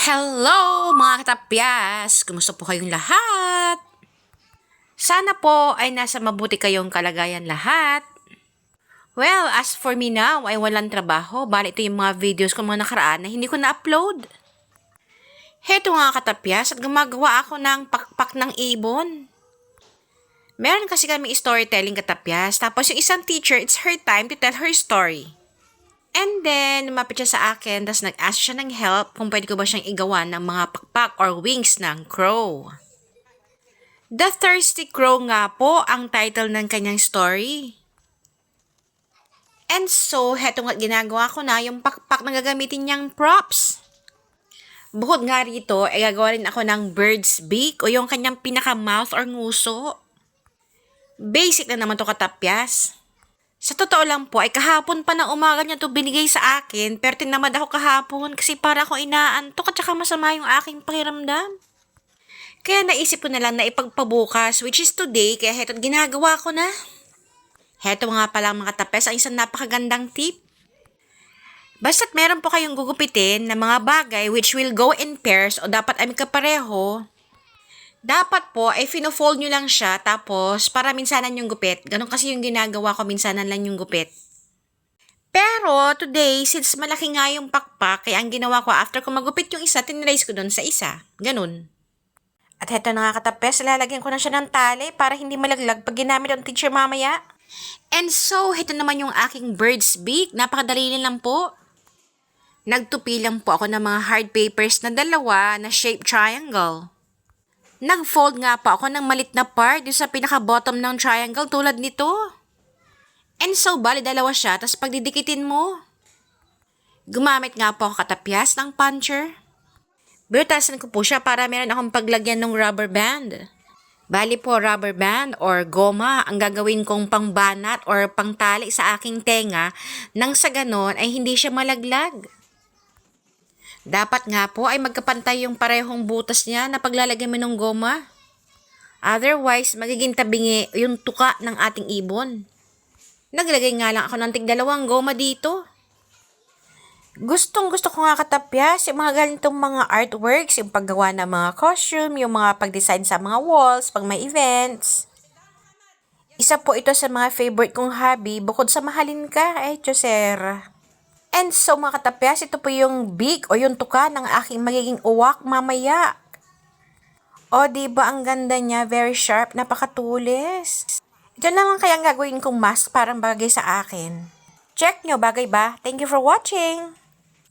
Hello mga katapyas! Kumusta po kayong lahat? Sana po ay nasa mabuti kayong kalagayan lahat. Well, as for me now, ay walang trabaho. Bali ito yung mga videos ko mga nakaraan na hindi ko na-upload. Heto nga katapyas at gumagawa ako ng pakpak ng ibon. Meron kasi kami storytelling katapyas. Tapos yung isang teacher, it's her time to tell her story. And then, lumapit siya sa akin, tapos nag-ask siya ng help kung pwede ko ba siyang igawa ng mga pakpak or wings ng crow. The Thirsty Crow nga po ang title ng kanyang story. And so, heto nga ginagawa ko na yung pakpak na gagamitin niyang props. Bukod nga rito, ay gagawa rin ako ng bird's beak o yung kanyang pinaka-mouth or nguso. Basic na naman to katapyas. Sa totoo lang po, ay kahapon pa ng umaga niya to binigay sa akin, pero tinamad ako kahapon kasi para ako inaantok at saka masama yung aking pakiramdam. Kaya naisip ko na lang na ipagpabukas, which is today, kaya heto ginagawa ko na. Heto nga pala mga tapes, ang isang napakagandang tip. Basta't meron po kayong gugupitin na mga bagay which will go in pairs o dapat ay kapareho, dapat po ay fino-fold nyo lang siya tapos para minsanan yung gupit. Ganon kasi yung ginagawa ko, minsanan lang yung gupit. Pero today, since malaki nga yung pakpak, kaya ang ginawa ko after ko magupit yung isa, tinrace ko doon sa isa. Ganon. At heto na nga katapes, lalagyan ko na siya ng tali para hindi malaglag pag ginamit ng teacher mamaya. And so, heto naman yung aking bird's beak. Napakadali lang po. Nagtupi lang po ako ng mga hard papers na dalawa na shape triangle. Nag-fold nga pa ako ng malit na part yung sa pinaka-bottom ng triangle tulad nito. And so, bali dalawa siya, tapos pagdidikitin mo. Gumamit nga po ako katapyas ng puncher. Binutasan ko po siya para meron akong paglagyan ng rubber band. Bali po, rubber band or goma ang gagawin kong pangbanat or pangtali sa aking tenga nang sa ganon ay hindi siya malaglag. Dapat nga po ay magkapantay yung parehong butas niya na paglalagyan mo ng goma. Otherwise, magiging tabingi yung tuka ng ating ibon. Naglagay nga lang ako ng tig-2 goma dito. Gustong gusto ko nga katapyas yung mga ganitong mga artworks, yung paggawa ng mga costume, yung mga pag-design sa mga walls, pag may events. Isa po ito sa mga favorite kong hobby bukod sa mahalin ka, Diyosera. And so mga katapyas, ito po yung beak o yung tuka ng aking magiging uwak mamaya. O diba ang ganda niya, very sharp, napakatulis. Ito naman kaya ang gagawin kong mask parang bagay sa akin. Check nyo, bagay ba? Thank you for watching!